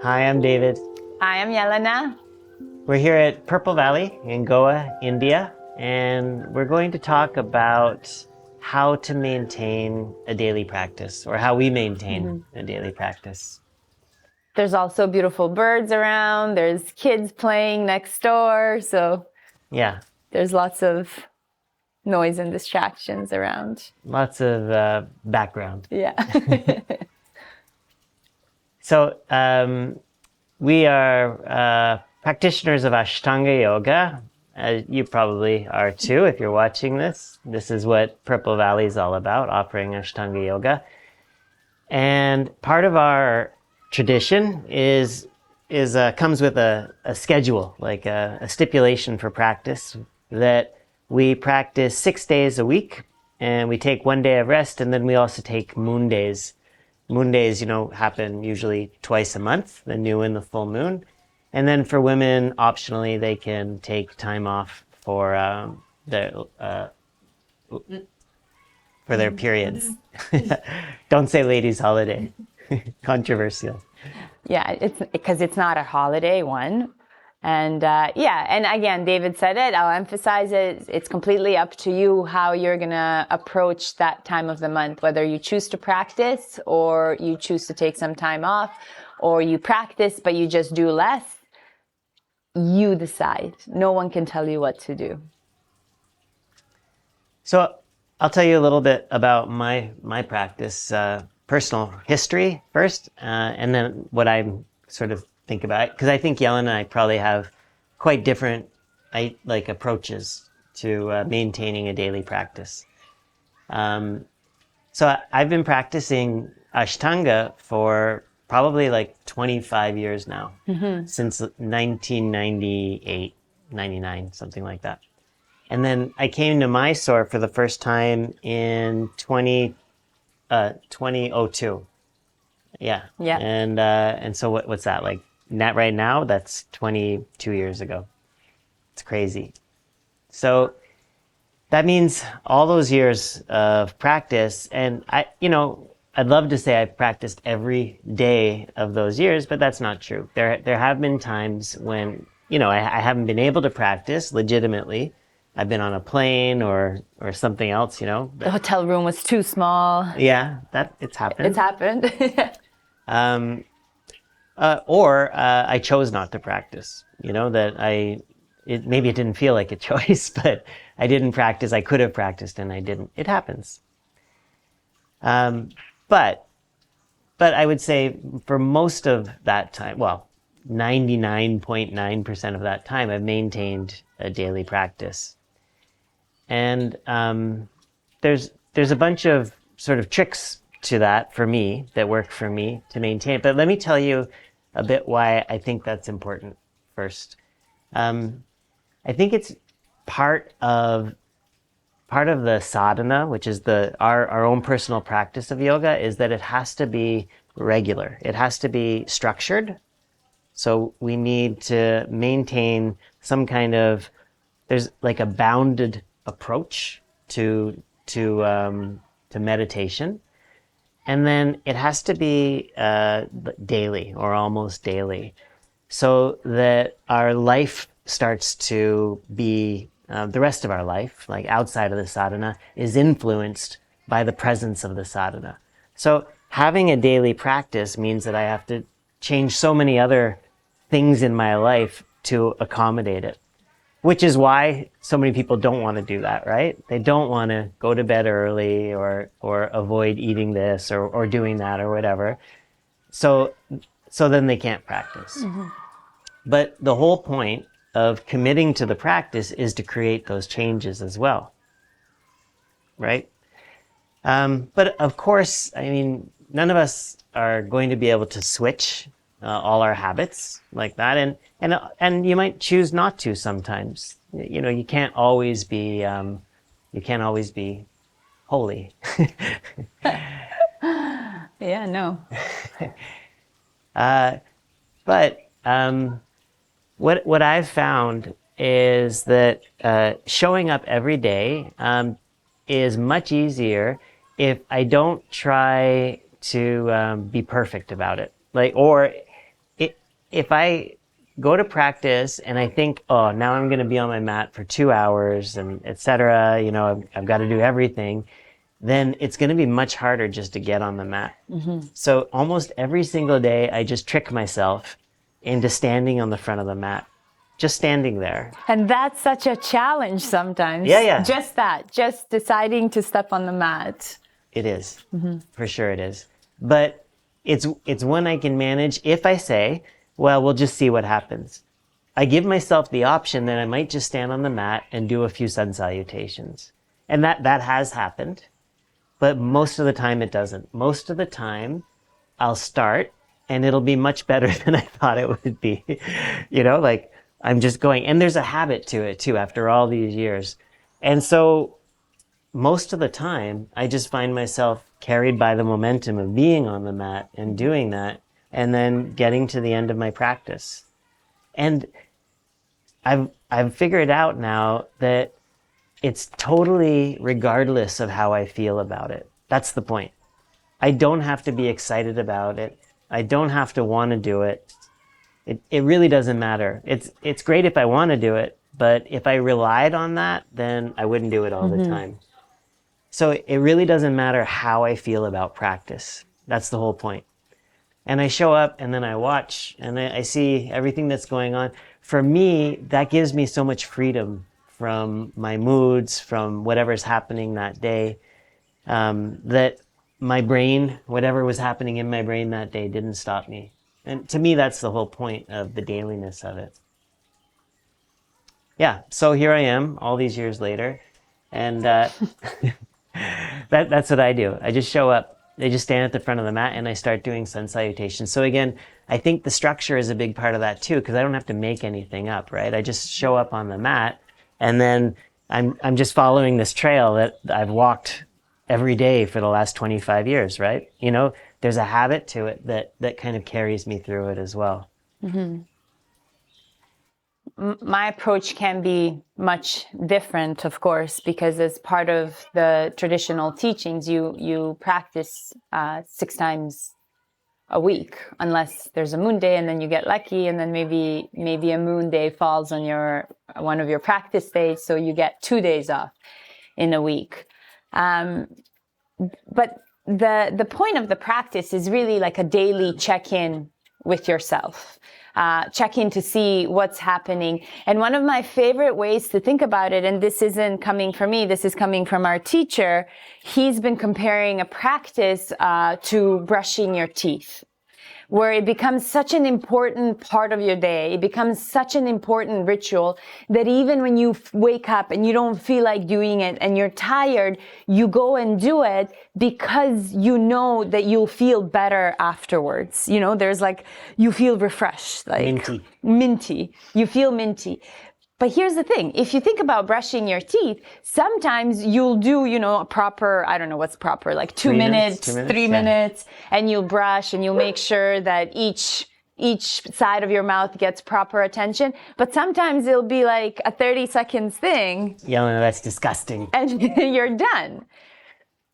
Hi, I'm David. Hi, I'm Yelena. We're here at Purple Valley in Goa, India, and we're going to talk about how to maintain a daily practice, or how we maintain a daily practice. There's also beautiful birds around. There's kids playing next door. So Yeah, there's lots of noise and distractions around. lots of background. Yeah. So we are practitioners of Ashtanga yoga. You probably are too if you're watching this. This is what Purple Valley is all about, offering Ashtanga yoga. And part of our tradition comes with a schedule, like a stipulation for practice, that we practice 6 days a week, and we take 1 day of rest, and then we also take moon days. Moon days, happen usually twice a month, the new and the full moon. And then for women, optionally, they can take time off for their periods. Don't say ladies' holiday. Controversial. Yeah, it's because it's not a holiday one. And and again, David said it, I'll emphasize it. It's completely up to you how you're going to approach that time of the month, whether you choose to practice or you choose to take some time off, or you practice but you just do less. You decide. No one can tell you what to do. So I'll tell you a little bit about my practice, personal history first, and then what I sort of think about it. Because I think Yelena and I probably have quite different approaches to maintaining a daily practice. So I've been practicing Ashtanga for probably like 25 years now, since 1998, 99, something like that. And then I came to Mysore for the first time in 2002. Yeah. Yeah. And so what's that like? Right now, that's 22 years ago. It's crazy. So that means all those years of practice, and I'd love to say I've practiced every day of those years, but that's not true. There have been times when, I haven't been able to practice legitimately. I've been on a plane or something else, The hotel room was too small. Yeah, it's happened. It's happened. Or I chose not to practice. Maybe it didn't feel like a choice, but I didn't practice. I could have practiced and I didn't. It happens. But I would say for most of that time, well, 99.9% of that time, I've maintained a daily practice. And there's a bunch of sort of tricks to that for me that work for me to maintain. But let me tell you a bit why I think that's important first. I think it's part of the sadhana, which is our own personal practice of yoga, is that it has to be regular. It has to be structured. So we need to maintain some kind of, there's like a bounded approach to meditation. And then it has to be daily or almost daily, so that our life starts to be, the rest of our life, like outside of the sadhana, is influenced by the presence of the sadhana. So having a daily practice means that I have to change so many other things in my life to accommodate it. Which is why so many people don't want to do that, right? They don't want to go to bed early or avoid eating this or doing that or whatever. So then they can't practice. Mm-hmm. But the whole point of committing to the practice is to create those changes as well, right? But of course, I mean, none of us are going to be able to switch all our habits like that, and you might choose not to sometimes. You can't always be holy. Yeah, no. But what I've found is that showing up every day is much easier if I don't try to be perfect about it. if I go to practice and I think, oh, now I'm going to be on my mat for 2 hours and etc., I've got to do everything, then it's going to be much harder just to get on the mat. So almost every single day, I just trick myself into standing on the front of the mat, just standing there. And that's such a challenge sometimes. Yeah. Just deciding to step on the mat. It is. For sure it is. But it's one I can manage if I say, well, we'll just see what happens. I give myself the option that I might just stand on the mat and do a few sun salutations. And that has happened. But most of the time it doesn't. Most of the time I'll start and it'll be much better than I thought it would be. Like I'm just going, and there's a habit to it too after all these years. And so most of the time I just find myself carried by the momentum of being on the mat and doing that and then getting to the end of my practice. And I've figured out now that it's totally regardless of how I feel about it. That's the point. I don't have to be excited about it. I don't have to want to do it. It really doesn't matter. It's great if I want to do it, but if I relied on that, then I wouldn't do it all the time. So it really doesn't matter how I feel about practice. That's the whole point. And I show up and then I watch and I see everything that's going on. For me, that gives me so much freedom from my moods, from whatever's happening that day, that my brain, whatever was happening in my brain that day didn't stop me. And to me, that's the whole point of the dailiness of it. Yeah, so here I am all these years later, and that's what I do. I just show up. I just stand at the front of the mat and I start doing sun salutations. So again, I think the structure is a big part of that too, because I don't have to make anything up, right? I just show up on the mat and then I'm just following this trail that I've walked every day for the last 25 years, right? There's a habit to it that kind of carries me through it as well. My approach can be much different, of course, because as part of the traditional teachings, you practice 6 times a week, unless there's a moon day and then you get lucky, and then maybe a moon day falls on one of your practice days, so you get 2 days off in a week. But the point of the practice is really like a daily check-in with yourself. Check in to see what's happening. And one of my favorite ways to think about it, and this isn't coming from me, this is coming from our teacher, he's been comparing a practice to brushing your teeth, where it becomes such an important part of your day. It becomes such an important ritual that even when you wake up and you don't feel like doing it and you're tired, you go and do it because you know that you'll feel better afterwards. There's you feel refreshed, minty. You feel minty. But here's the thing. If you think about brushing your teeth, sometimes you'll do, a proper, I don't know what's proper, like 2 minutes, 3 minutes, and you'll brush and you'll make sure that each side of your mouth gets proper attention. But sometimes it'll be like a 30 seconds thing. Yelena, that's disgusting. And you're done.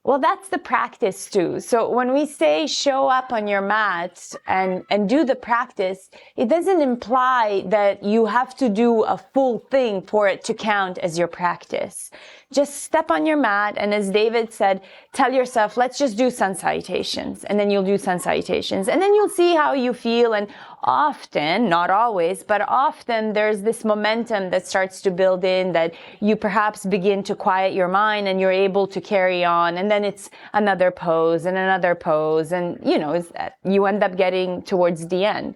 Well, that's the practice too. So when we say show up on your mat and do the practice, it doesn't imply that you have to do a full thing for it to count as your practice. Just step on your mat, and as David said, tell yourself, let's just do sun salutations. And then you'll do sun salutations. And then you'll see how you feel. And often, not always, but often there's this momentum that starts to build in, that you perhaps begin to quiet your mind and you're able to carry on. And then it's another pose and another pose. And, you end up getting towards the end.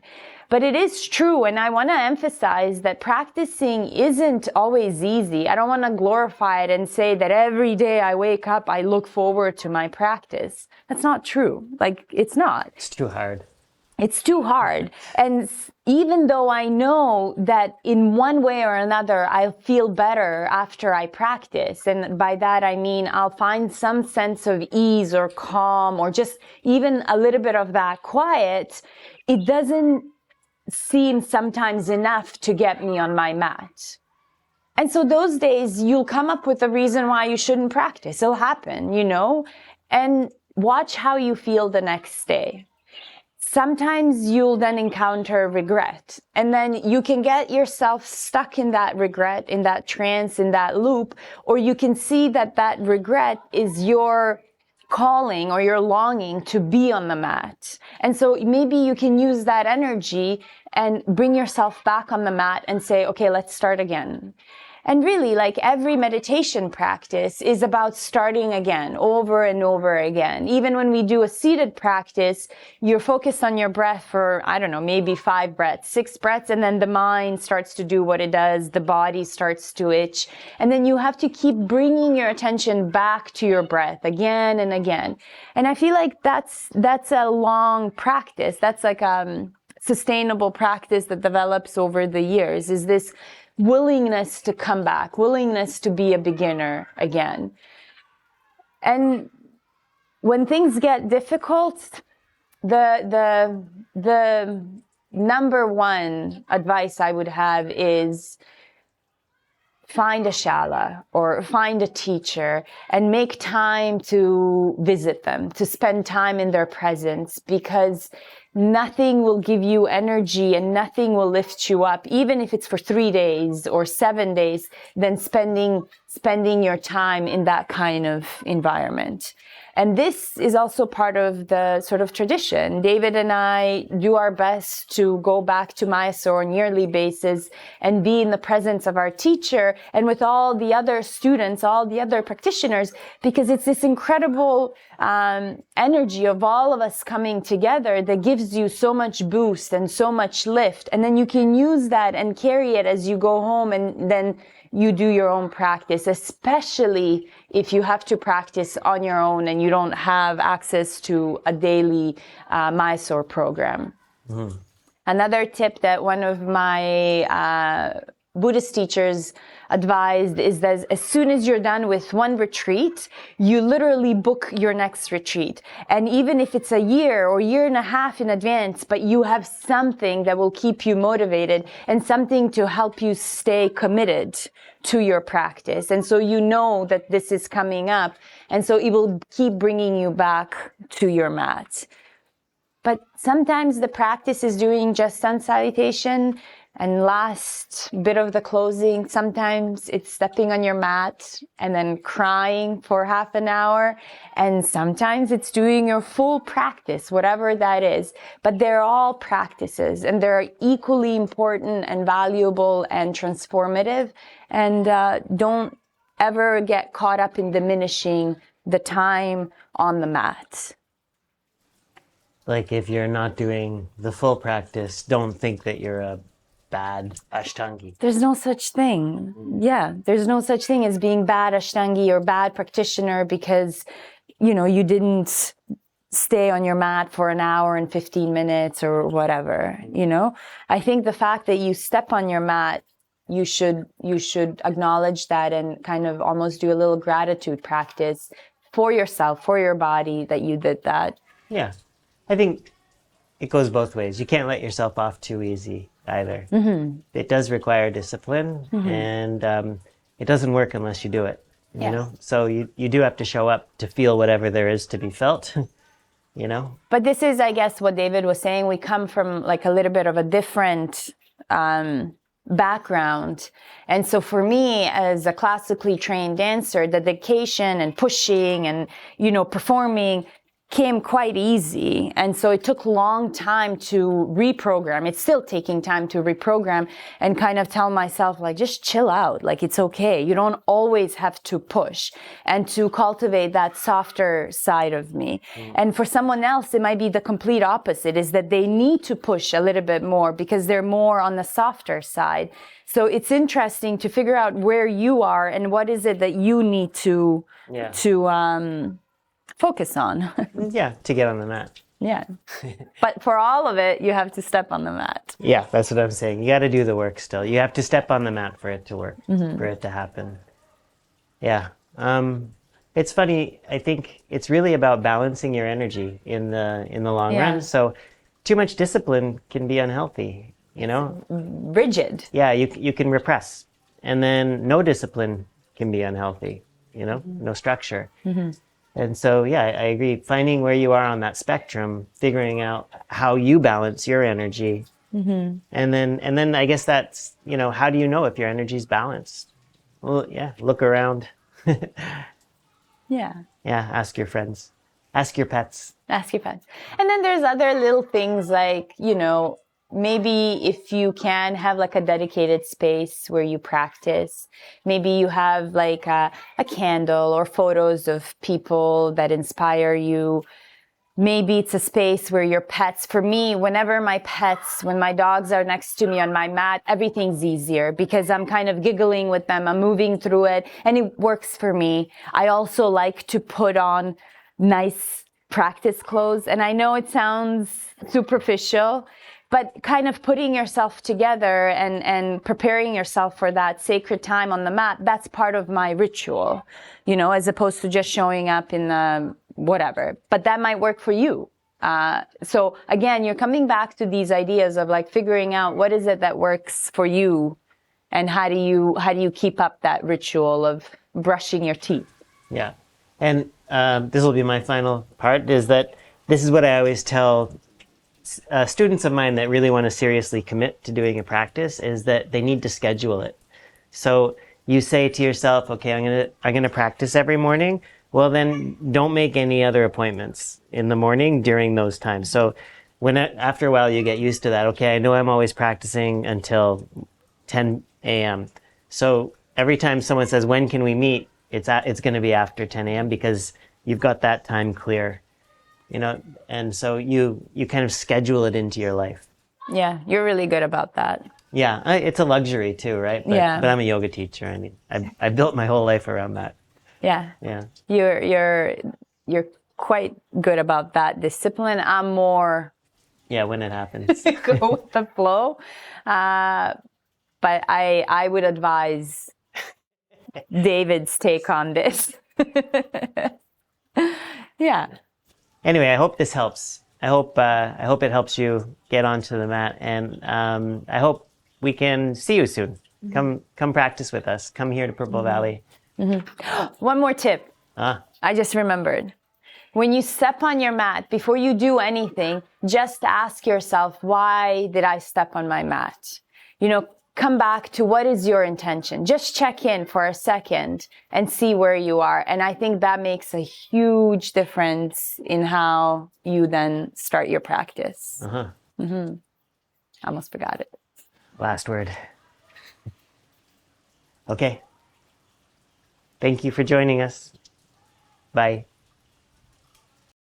But it is true, and I want to emphasize that practicing isn't always easy. I don't want to glorify it and say that every day I wake up, I look forward to my practice. That's not true. It's not. It's too hard. It's too hard. And even though I know that in one way or another, I'll feel better after I practice. And by that, I mean, I'll find some sense of ease or calm or just even a little bit of that quiet. It doesn't seem sometimes enough to get me on my mat. And so those days you'll come up with a reason why you shouldn't practice. It'll happen, and watch how you feel the next day. sometimes you'll then encounter regret, and then you can get yourself stuck in that regret, in that trance, in that loop, or you can see that that regret is your calling or your longing to be on the mat. And so maybe you can use that energy and bring yourself back on the mat and say, okay, let's start again. And really, like every meditation practice is about starting again, over and over again. Even when we do a seated practice, you're focused on your breath for, I don't know, maybe 5 breaths, 6 breaths, and then the mind starts to do what it does, the body starts to itch, and then you have to keep bringing your attention back to your breath again and again. And I feel like that's a long practice. That's like a sustainable practice that develops over the years, is this willingness to come back, willingness to be a beginner again. And when things get difficult, the number one advice I would have is find a shala or find a teacher and make time to visit them, to spend time in their presence, because nothing will give you energy and nothing will lift you up, even if it's for 3 days or 7 days, than spending your time in that kind of environment. And this is also part of the sort of tradition. David and I do our best to go back to Mysore on a yearly basis and be in the presence of our teacher and with all the other students, all the other practitioners, because it's this incredible energy of all of us coming together that gives you so much boost and so much lift. And then you can use that and carry it as you go home, and then you do your own practice, especially if you have to practice on your own and you don't have access to a daily Mysore program. Mm. Another tip that one of my Buddhist teachers advised is that as soon as you're done with one retreat, you literally book your next retreat. And even if it's a year or year and a half in advance, but you have something that will keep you motivated and something to help you stay committed to your practice. And so you know that this is coming up. And so it will keep bringing you back to your mat. But sometimes the practice is doing just sun salutation and last bit of the closing. Sometimes it's stepping on your mat and then crying for half an hour. And sometimes it's doing your full practice, whatever that is. But they're all practices and they're equally important and valuable and transformative. And don't ever get caught up in diminishing the time on the mat. Like if you're not doing the full practice, don't think that you're a bad Ashtangi. There's no such thing. Yeah, there's no such thing as being bad Ashtangi or bad practitioner because, you know, you didn't stay on your mat for an hour and 15 minutes or whatever, you know? I think the fact that you step on your mat, you should acknowledge that and kind of almost do a little gratitude practice for yourself, for your body, that you did that. Yeah. I think it goes both ways. You can't let yourself off too easy either. Mm-hmm. It does require discipline, mm-hmm. and it doesn't work unless you do it, you know? So you do have to show up to feel whatever there is to be felt, you know? But this is, I guess, what David was saying. We come from like a little bit of a different background. And so for me, as a classically trained dancer, the dedication and pushing and, you know, performing came quite easy. And so it took a long time to reprogram. It's still taking time to reprogram and kind of tell myself, like, just chill out. Like, it's okay. You don't always have to push, and to cultivate that softer side of me. Mm. And for someone else, it might be the complete opposite, is that they need to push a little bit more because they're more on the softer side. So it's interesting to figure out where you are and what is it that you need to focus on. Yeah, to get on the mat. Yeah. But for all of it, you have to step on the mat. Yeah, that's what I'm saying. You got to do the work still. You have to step on the mat for it to work, mm-hmm. for it to happen. Yeah. It's funny. I think it's really about balancing your energy in the long run. So too much discipline can be unhealthy, you know? Rigid. Yeah, you can repress. And then no discipline can be unhealthy, you know? Mm-hmm. No structure. Mm-hmm. And so, yeah, I agree. Finding where you are on that spectrum, figuring out how you balance your energy, and then I guess that's, how do you know if your energy is balanced? Well, yeah, look around. Yeah. Yeah, ask your friends, ask your pets. Ask your pets. And then there's other little things like, maybe if you can have like a dedicated space where you practice, maybe you have like a candle or photos of people that inspire you. Maybe it's a space where your pets, for me, when my dogs are next to me on my mat, everything's easier because I'm kind of giggling with them. I'm moving through it and it works for me. I also like to put on nice practice clothes. And I know it sounds superficial, but kind of putting yourself together and preparing yourself for that sacred time on the mat, that's part of my ritual, as opposed to just showing up in the whatever. But that might work for you. So again, you're coming back to these ideas of like figuring out what is it that works for you and how do you keep up that ritual of brushing your teeth. Yeah. And this will be my final part, is that this is what I always tell students of mine that really want to seriously commit to doing a practice, is that they need to schedule it. So you say to yourself, okay, I'm gonna practice every morning. Well, then don't make any other appointments in the morning during those times. So after a while you get used to that. Okay, I know I'm always practicing until 10 a.m. So every time someone says, when can we meet? It's going to be after 10 a.m. because you've got that time clear, and so you kind of schedule it into your life. Yeah, you're really good about that. Yeah, it's a luxury too, right? Yeah. But I'm a yoga teacher. I mean, I built my whole life around that. Yeah. Yeah. You're quite good about that discipline. I'm more Yeah, when it happens. go with the flow. But I would advise David's take on this. Yeah. Anyway, I hope this helps. I hope it helps you get onto the mat, and I hope we can see you soon. Come practice with us. Come here to Purple Valley. One more tip. Ah, I just remembered. When you step on your mat, before you do anything, just ask yourself, why did I step on my mat? Come back to what is your intention. Just check in for a second and see where you are. And I think that makes a huge difference in how you then start your practice. I almost forgot it. last word. Okay. Thank you for joining us. Bye.